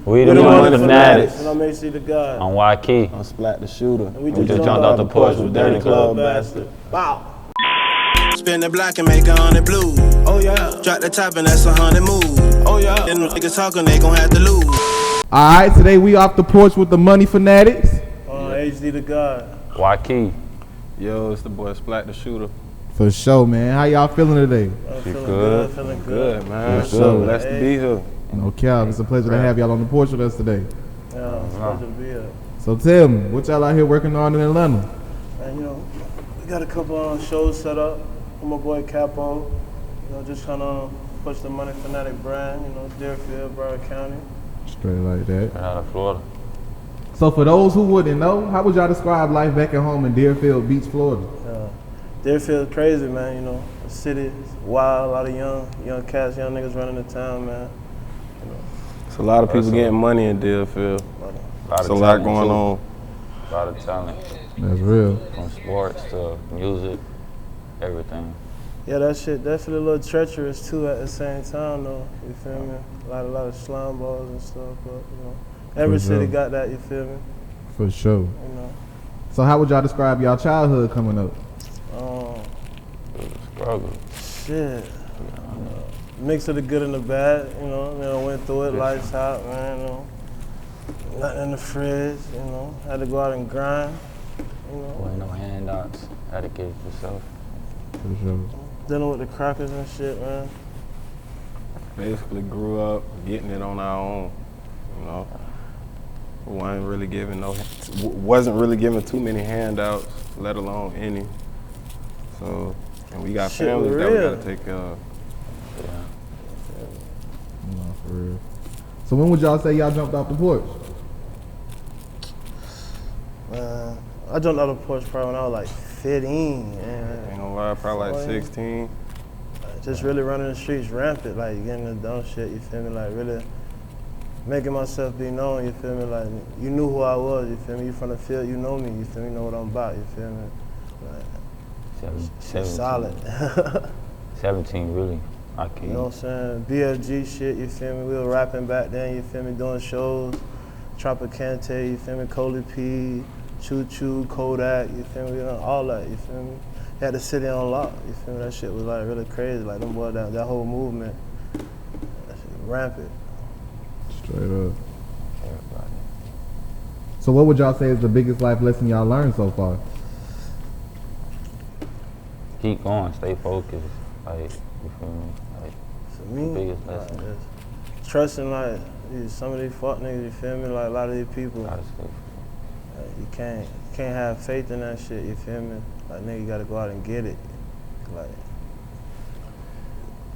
We the Money Fanatics. And I'm AC the God. I'm YKey. I'm Splat the Shooter. And we just jumped out the porch with Dirty Club Bastard. Wow. Spin the block and make 100 blue. Oh yeah. Drop the top and that's 100 move. Oh yeah. Then the niggas talking, they gon' have to lose. Alright, today we off the porch with the Money Fanatics. HD the God. YKey. Yo, it's the boy Splat the Shooter. For sure, man. How y'all feeling today? I'm feeling good? Feeling good. Man. For sure. Blessed to be here. No cap. It's a pleasure to have y'all on the porch with us today. Yeah, it's a pleasure to be here. So tell me, what y'all out here working on in Atlanta? And we got a couple shows set up with my boy Capo. Just kind of push the Money Fanatic brand. Deerfield, Broward County. Straight like that. Right out of Florida. So for those who wouldn't know, how would y'all describe life back at home in Deerfield Beach, Florida? Deerfield crazy, man. The city is wild, a lot of young cats, young niggas running the town, man. It's a lot of people getting money in Deerfield. There's a lot going on. A lot of talent. That's real. From sports to music, everything. Yeah, that shit definitely a little treacherous too at the same time though, you feel me? A lot of slime balls and stuff, but every city got that, you feel me? For sure. So how would y'all describe y'all childhood coming up? Struggle. Shit. Mix of the good and the bad, went through it, lights out, man, nothing in the fridge, had to go out and grind, Ain't no handouts. Had to get it yourself. For sure. Dealing with the crackers and shit, man. Basically grew up getting it on our own, wasn't really given too many handouts, let alone any. So, and we got Shit, families that we real. gotta take care of. No, for real. So when would y'all say y'all jumped off the porch? Man, I jumped out of the porch probably when I was like 15, man. Ain't gonna lie, probably like 16. Just really running the streets rampant, like getting the dumb shit, you feel me? Like really making myself be known, you feel me? Like you knew who I was, you feel me? You from the field, you know me, you feel me? You know what I'm about, you feel me? Like, 17. solid. 17, really. Akiio. You know what I'm saying? BFG shit, you feel me? We were rapping back then, you feel me? Doing shows, Tropicante, you feel me? Koly P, Choo Kodak, you feel me? All that, you feel me? Had the city on lock, you feel me? That shit was like really crazy, like them boys, that whole movement, that shit was rampant. Straight up. Everybody. So what would y'all say is the biggest life lesson y'all learned so far? Keep going, stay focused. Like, you feel me? Like, For me, the biggest lesson. just trusting like some of these fuck niggas, you feel me? Like a lot of these people, Gotta stay you can't have faith in that shit, you feel me? Like nigga, you gotta go out and get it. Like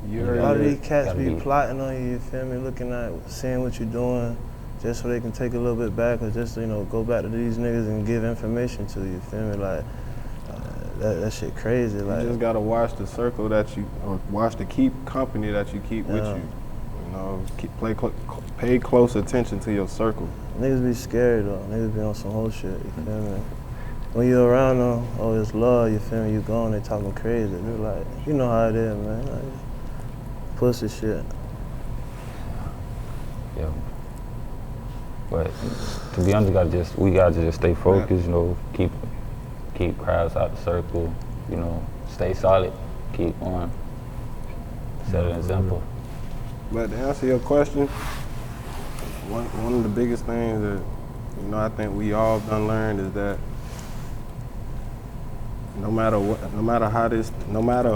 a lot of these cats be plotting on you, you feel me? Looking at, seeing what you're doing, just so they can take a little bit back, or just go back to these niggas and give information to you, feel me? Like that shit crazy. Like You just gotta watch the circle or watch the company that you keep with you. Pay close attention to your circle. Niggas be scared though. Niggas be on some whole shit, you feel me? When you around them, oh, it's love, you feel me? You gone, they talking crazy. They're like, you know how it is, man. Like, pussy shit. Yeah. But to be honest, we gotta just stay focused, keep crowds out the circle, stay solid, keep on. Set an example. But to answer your question, one of the biggest things that I think we all done learned is that no matter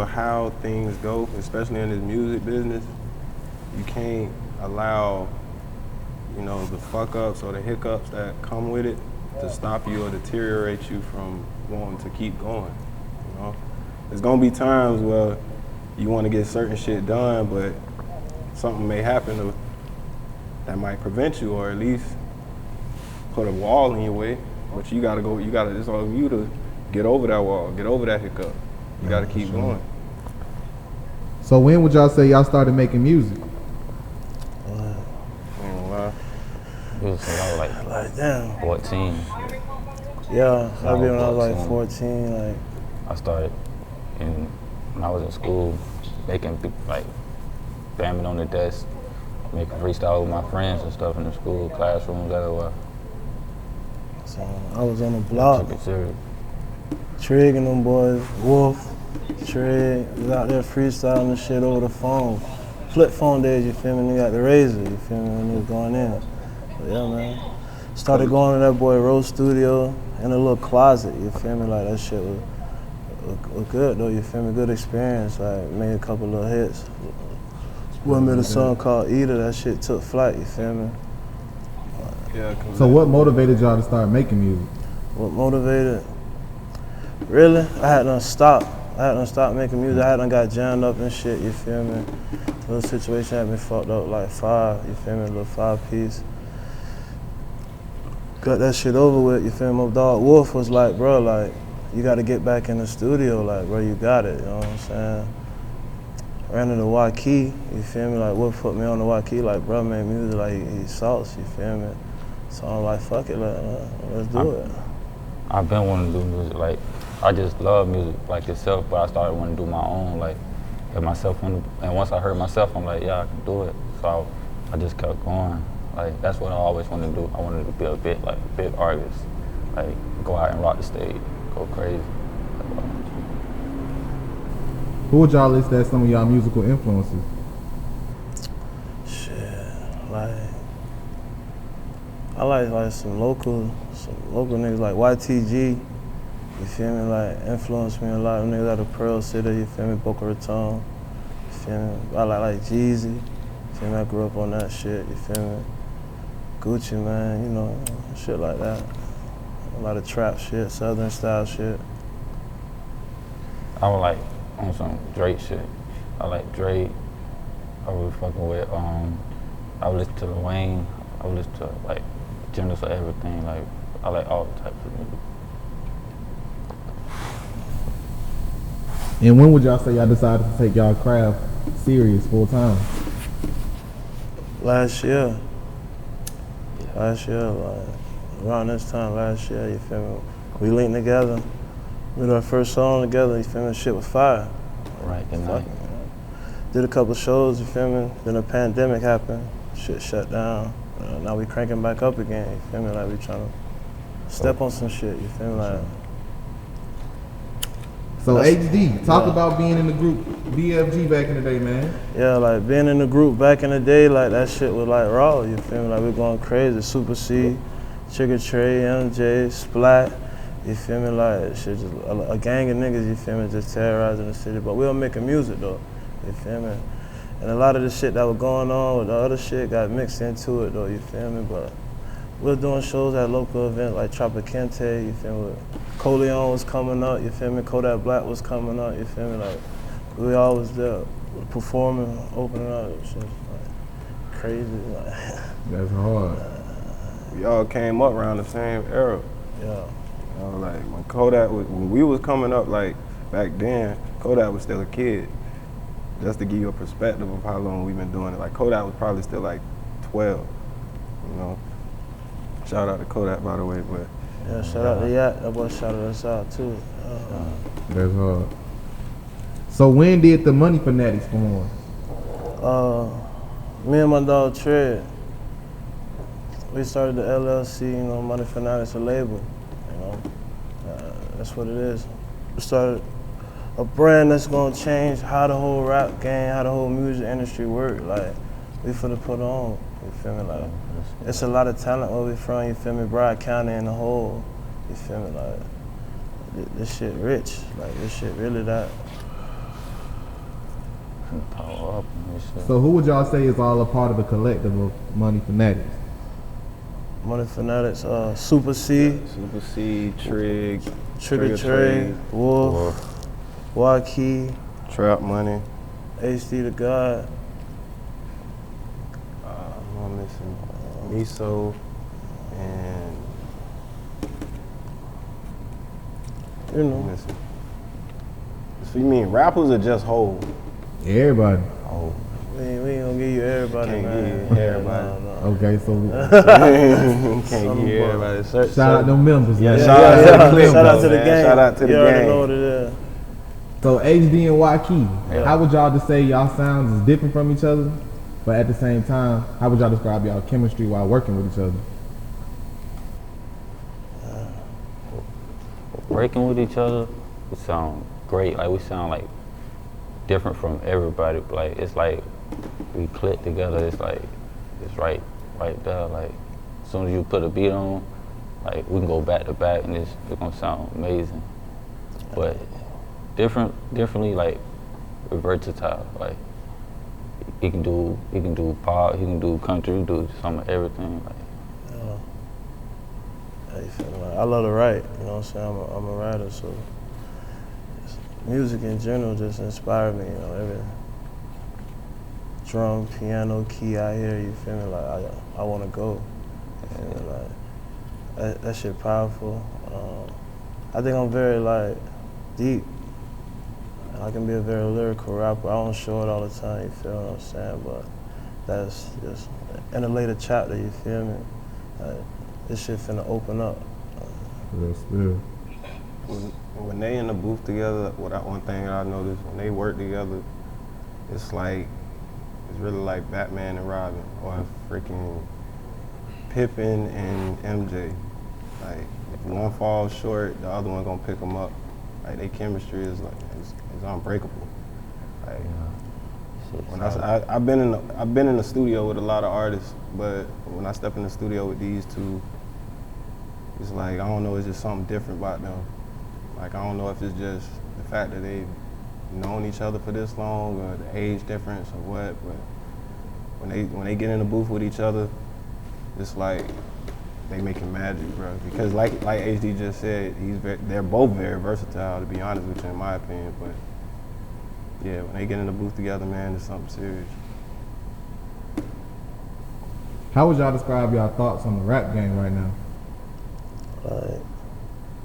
how things go, especially in this music business, you can't allow the fuck ups or the hiccups that come with it to stop you or deteriorate you from wanting to keep going. There's gonna be times where you want to get certain shit done, but something may happen that might prevent you, or at least put a wall in your way. But it's on you to get over that wall, get over that hiccup. You gotta keep going. So when would y'all say y'all started making music? It was when I was Like damn. 14. Yeah, I be when I was like 14. 14, like I started when I was in school, making bamming on the desk, making freestyle with my friends and stuff in the school, classrooms, everywhere. So I was on the block. Took it serious. Trigga and them boys, Wolf, Trigga, was out there freestyling the shit over the phone. Flip phone days, you feel me? They got the razor, you feel me, when they was going in. But yeah, man. Started going to that boy Rose studio in a little closet, you feel me? Like that shit was good though, you feel me? Good experience, like made a couple little hits. One made a song called Eater, that shit took flight, you feel me? Yeah. So what motivated y'all to start making music? What motivated? Really? I had done stopped. I had done stopped making music. I had done got jammed up and shit, you feel me? The little situation had been fucked up like 5, you feel me? A little 5-piece. Got that shit over with, you feel me? My dog Wolf was like, bro, like, you gotta get back in the studio, like, bro, you got it, you know what I'm saying? Ran into YKey, you feel me? Like, Wolf put me on the YKey, like, bro, made music, like, he salts, you feel me? So I'm like, fuck it, let's do it. I've been wanting to do music, like, I just love music like itself, but I started wanting to do my own, like, get myself on the, and once I heard myself, I'm like, yeah, I can do it. So I just kept going. Like, that's what I always wanted to do. I wanted to be a big artist. Like, go out and rock the stage, go crazy. Who would y'all list as some of y'all musical influences? Shit, like, I like some local niggas like YTG, you feel me, like influenced me a lot. Them niggas out of Pearl City, you feel me, Boca Raton, you feel me. I like Jeezy, you feel me, I grew up on that shit, you feel me. Gucci, man, you know, shit like that. A lot of trap shit, southern style shit. I was like on some Drake shit. I like Drake. I was fucking with, I would listen to Lil Wayne. I would listen to like genres of everything. Like, I like all types of music. And when would y'all say y'all decided to take y'all craft serious full time? Last year, like around this time last year, you feel me? We linked together, we did our first song together, you feel me? Shit was fire. Right, good night. Did a couple shows, you feel me? Then the pandemic happened, shit shut down. Now we cranking back up again, you feel me? Like we trying to step on some shit, you feel me? Like. So HD, talk about being in the group BFG back in the day, man. Yeah, like being in the group back in the day, like that shit was like raw, you feel me? Like we going crazy. Super C, Trigga Tra, MJ, Splat, you feel me? Like shit, just a gang of niggas, you feel me? Just terrorizing the city. But we were making music though, you feel me? And a lot of the shit that was going on with the other shit got mixed into it though, you feel me? But we were doing shows at local events like Trigga, you feel me? Koly was coming up, you feel me? Kodak Black was coming up, you feel me? Like, we always there performing, opening up, shit, like, crazy. Like. That's hard. We all came up around the same era. Yeah. You know, like when we was coming up, like back then, Kodak was still a kid. Just to give you a perspective of how long we've been doing it. Like Kodak was probably still like 12, you know? Shout out to Kodak, by the way, but. Yeah, shout out to Yak, that boy shouted us out too. That's hard. So when did the Money Fanatics form? Me and my dog Tread, we started the LLC, you know, Money Fanatics, a label, you know. That's what it is. We started a brand that's gonna change how the whole rap game, how the whole music industry work. Like, we finna put on, you feel me? Like, it's a lot of talent where we from, you feel me? Broward County in the whole, you feel me? Like, this shit rich, like this shit really that. Power up and shit. So who would y'all say is all a part of the collective of Money Fanatics? Money Fanatics, Super C, Super C, Trigga Trigga Tra, Wolf, YKey, Trap Money. HD the God. I'm missing Miso and You know. I'm missing. So you mean rappers or just whole? Everybody. Oh, We ain't gonna give you everybody, Can't man. give you everybody. No. Okay, so can't give everybody. shout out them members, Yeah, man. shout out to the clip, Shout out to though, the man. gang. Shout out to the You already gang. know what it is. So HD and YKey, Yeah. how would y'all just say y'all sounds is different from each other? But at the same time, how would y'all describe y'all chemistry while working with each other? Working with each other, we sound great. Like we sound like different from everybody. Like it's like we click together. It's like it's right there. Like as soon as you put a beat on, like we can go back to back and it's gonna sound amazing. But differently, like we're versatile. Like he can do pop, he can do country, he can do some of everything. Like, how you feel? Like, I love to write, you know what I'm saying? I'm a writer, so music in general just inspired me, you know, every drum, piano, key I hear, you feel me? Like I wanna go, you feel me? Like that shit powerful. I think I'm very like deep. I can be a very lyrical rapper. I don't show it all the time, you feel what I'm saying? But that's just in a later chapter, you feel me? This shit finna open up. When they in the booth together, one thing I noticed, when they work together, it's really like Batman and Robin, or freaking Pippen and MJ. Like, if one falls short, the other one gonna pick them up. Like, their chemistry is like, it's unbreakable. Like, when I've been in the studio with a lot of artists, but when I step in the studio with these two, it's like, I don't know, it's just something different about them. Like, I don't know if it's just the fact that they've known each other for this long, or the age difference, or what, but when they get in the booth with each other, it's like they making magic, bro. Because like HD just said, they're both very versatile, to be honest with you, in my opinion. But yeah, when they get in the booth together, man, it's something serious. How would y'all describe y'all thoughts on the rap game right now? Like,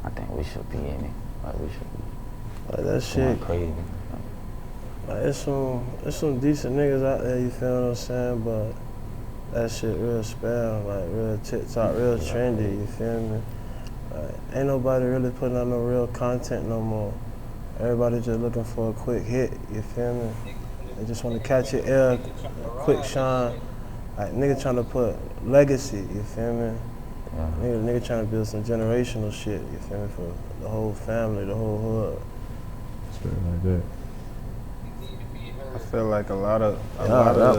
I think we should be in it. Like we should be. Like that shit crazy. Like it's some decent niggas out there, you feel what I'm saying? But that shit real spam, like real TikTok, real trendy, you feel me? Like, ain't nobody really putting out no real content no more. Everybody just looking for a quick hit, you feel me? They just want to catch your ear, quick shine. Like nigga trying to put legacy, you feel me? Yeah. Nigga trying to build some generational shit, you feel me? For the whole family, the whole hood. Straight like that. I feel like a lot of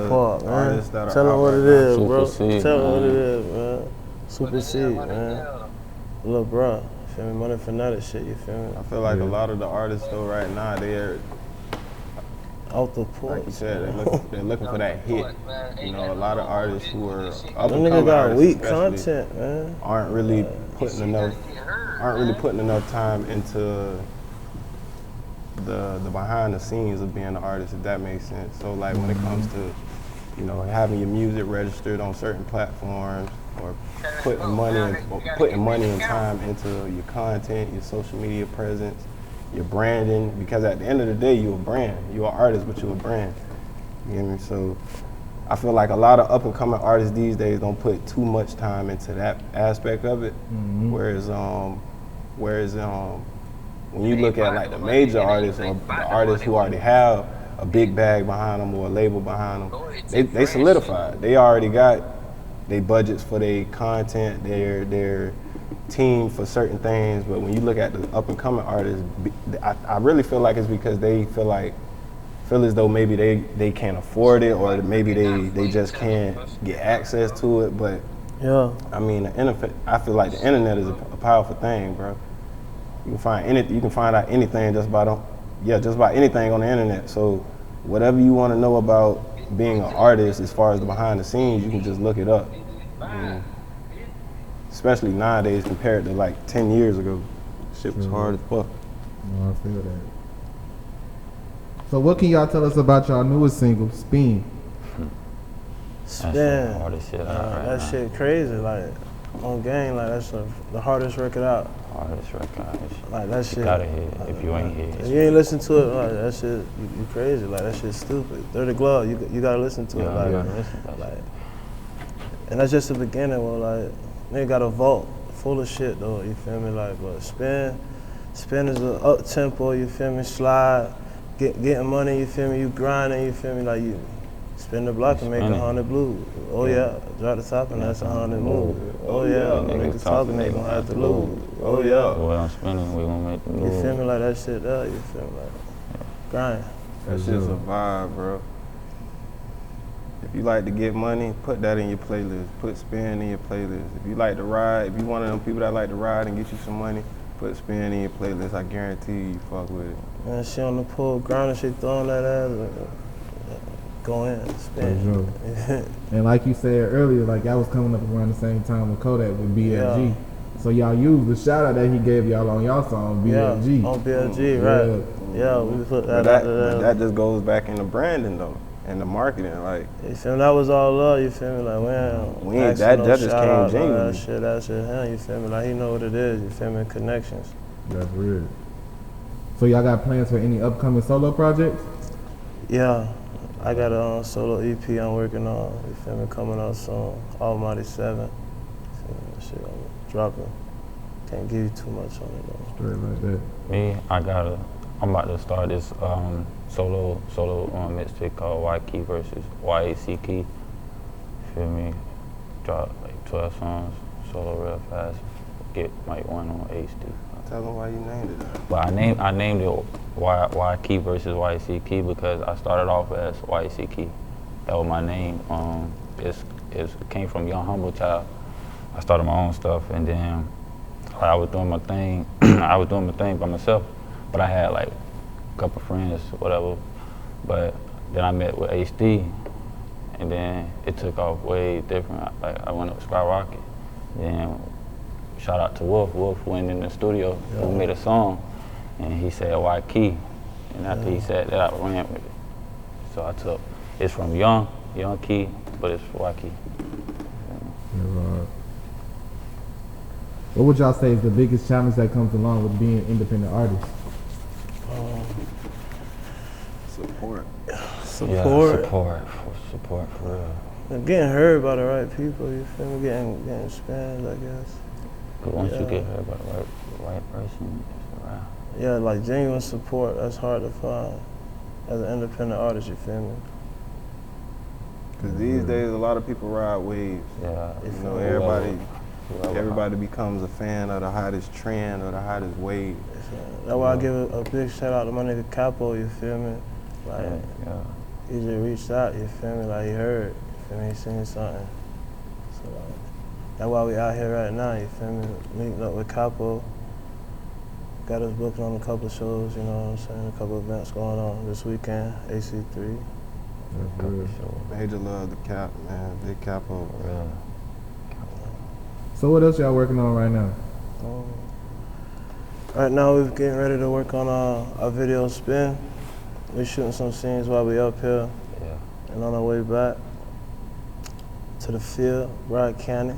part, artists that are Tell them out what right it now, is, bro. Supersede, Tell them what man. it is, man. Supersede, man. Little bro, feel me? Money Fanatics shit, you feel me? I feel like a lot of the artists though right now, they're, Out the porch. like you said, they're looking for that hit. You know, a lot of artists who are up Them and niggas coming got artists weak especially content, man. aren't really putting enough time into the behind the scenes of being an artist, if that makes sense. So like when it comes to, you know, having your music registered on certain platforms, or putting money and time into your content, your social media presence, your branding, because at the end of the day, you're a brand. You're an artist, but you're a brand. You get me? So I feel like a lot of up and coming artists these days don't put too much time into that aspect of it. Whereas when you look at like the major artists, or the artists who already have a big bag behind them or a label behind them, they solidified. They already got their budgets for their content, their team for certain things. But when you look at the up and coming artists, I really feel like it's because they feel as though maybe they can't afford it, or maybe they just can't get access to it. But Yeah. I mean, I feel like the internet is a powerful thing, bro. You can find out anything just about anything on the internet. So whatever you want to know about being an artist, as far as the behind the scenes, you can just look it up. Especially nowadays compared to like 10 years ago, shit was hard as fuck. No, I feel that. So what can y'all tell us about y'all newest single, Spin? Spin. That's the hardest shit out right That now. shit crazy, like on game, like that's the hardest record out. Hardest record. Like that shit. You gotta hear it. If you ain't hear If it, you ain't listen to it, like that shit, you crazy. Like that shit's stupid. Dirty Glove, you gotta listen to it. Yeah, Like, you gotta listen to that like, and that's just the beginning. Well, like nigga got a vault full of shit though. You feel me? Like, but spin is a up tempo. You feel me? Slide, getting money. You feel me? You grinding. You feel me? Like you Spin the block and make Spin it. 100 blue. Oh yeah, drop the top and that's 100 move. Oh yeah, niggas talking, they gon' have to lose. Oh yeah. The way I'm spinning, we gonna make the You move. feel me, like that shit there, you feel me, like grind. That shit's a vibe, bro. If you like to get money, put that in your playlist. Put spin in your playlist. If you like to ride, if you one of them people that like to ride and get you some money, put spin in your playlist. I guarantee you fuck with it. Man, she on the pole, grinding, she throwing that ass. Go in, spin. And like you said earlier, like y'all was coming up around the same time with Kodak with BFG. So y'all used the shout out that he gave y'all on y'all song, BFG. Yeah, on BFG, right. Yeah, we put that out there. That just goes back into branding though, and the marketing. Like, you feel me? That was all love, you feel me? Like, man, we ain't, that just came genuinely. That shit, him, you feel me? Like, he know what it is, you feel me? Connections. That's weird. So y'all got plans for any upcoming solo projects? Yeah, I got a solo EP I'm working on, you feel me? Coming out soon, Almighty 7. You feel me? That shit I'm dropping. Can't give you too much on it though. Straight like that. Me, I'm about to start this solo mixtape called YKey versus YKey. Feel me? Drop like 12 songs, solo real fast. Get like one on HD. Tell them why you named it. But I named it YKey versus YKey because I started off as YKey. That was my name. It came from Young Humble Child. I started my own stuff, and then I was doing my thing. I was doing my thing by myself, but I had like a couple friends, whatever. But then I met with HD, and then it took off way different. Like I went up skyrocket. Then shout out to Wolf. Wolf went in the studio. Yeah. We made a song, and he said YKey, and after he said that, I ran with it. So I took it's from Young Key, but it's YKey. What would y'all say is the biggest challenge that comes along with being independent artists? Support. Yeah, support for real. And getting heard by the right people, you feel me? Getting spanned, I guess. But once you get heard by the right person, it's around. Yeah, like genuine support, that's hard to find as an independent artist, you feel me? Because these days, a lot of people ride waves. Yeah. You know, everybody becomes a fan of the hottest trend or the hottest wave. That's why I give a big shout out to my nigga Capo, you feel me? Like, he just reached out, you feel me? Like, he heard, you feel me? He seen something. So, like, that's why we out here right now, you feel me? Meeting up with Capo. Got us booking on a couple of shows, you know what I'm saying? A couple of events going on this weekend, AC3. Major love to Cap, man. Big Capo. Really. So what else y'all working on right now? Right now we're getting ready to work on our video spin. We're shooting some scenes while we up here. Yeah. And on our way back to the field, Broward County.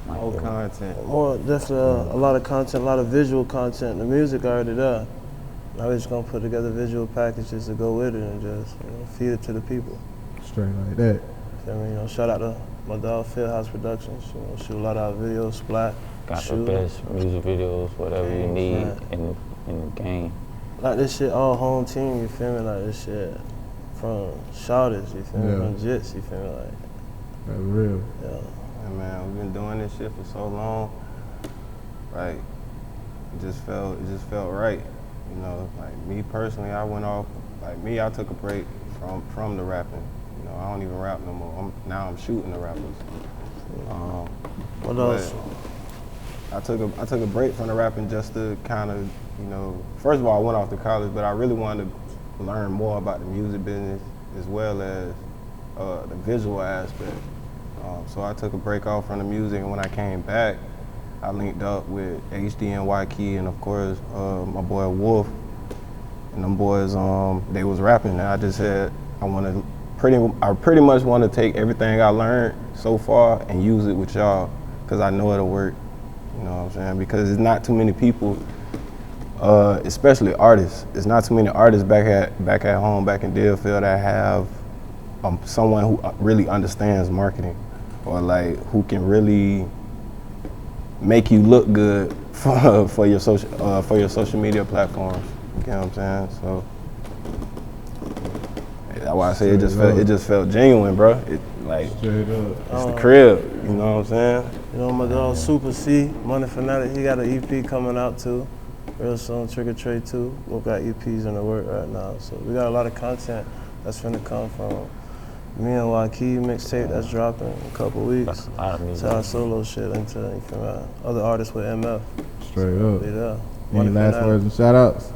More content. More, definitely a lot of content, a lot of visual content. The music already there. Now we're just gonna put together visual packages to go with it and just feed it to the people. Straight like that. I mean, shout out to my dog Fieldhouse Productions. Shoot a lot of our videos, Splat. Got the best music videos, whatever you need in the game. Like this shit all home team, you feel me? Like this shit from Shouters, you feel me? From Jits, you feel me? Like that's real. Yeah. And man, we've been doing this shit for so long. Like it just felt right. You know, like me personally, I went off. Like me, I took a break from the rapping. You know, I don't even rap no more. Now I'm shooting the rappers. What else? I took a break from the rapping just to kind of, you know, first of all, I went off to college, but I really wanted to learn more about the music business as well as the visual aspect. So I took a break off from the music, and when I came back, I linked up with HD and YKey, and of course my boy Wolf, and them boys they was rapping, and I just said I pretty much want to take everything I learned so far and use it with y'all, because I know it'll work. You know what I'm saying? Because there's not too many people, especially artists. There's not too many artists back at home, back in Deerfield, that have someone who really understands marketing, or like who can really make you look good for your social media platforms. You know what I'm saying? So That's why I say it just felt genuine, bro. It like Straight up. it's the crib. You know what I'm saying? You know, my dog Super C, Money Fanatics, he got an EP coming out too. Real soon, Trigga Tra too. Both got EPs in the work right now. So we got a lot of content that's finna come from me and YKey mixtape that's dropping in a couple weeks. To our solo shit into, you feel me? Other artists with MF. Straight up. Be there. Any last words and shout outs?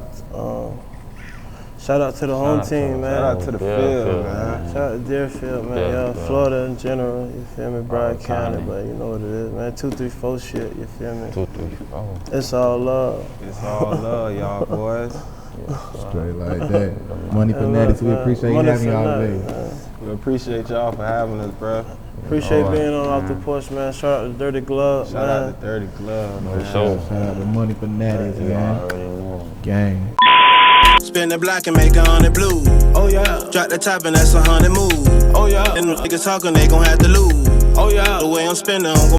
Shout out to the home team, man. Shout out to the field, man. Shout out to Deerfield, man. Yeah, Florida in general, you feel me? Broward County, but you know what it is, man. 234 shit, you feel me? 234. It's all love. It's all love, y'all boys. Straight like that. Money Fanatics, we appreciate you having y'all today. We appreciate y'all for having us, bro. Appreciate being on Off the Porch, man. Shout out to Dirty Glove, Shout out to Dirty Glove, man. Shout out to Money Fanatics, man. Gang. Spin the block and make 100 blue. Oh yeah. Drop the top and that's 100 move. Oh yeah. And the niggas talking, they gon' have to lose. Oh yeah. The way I'm spinning, I'm gon'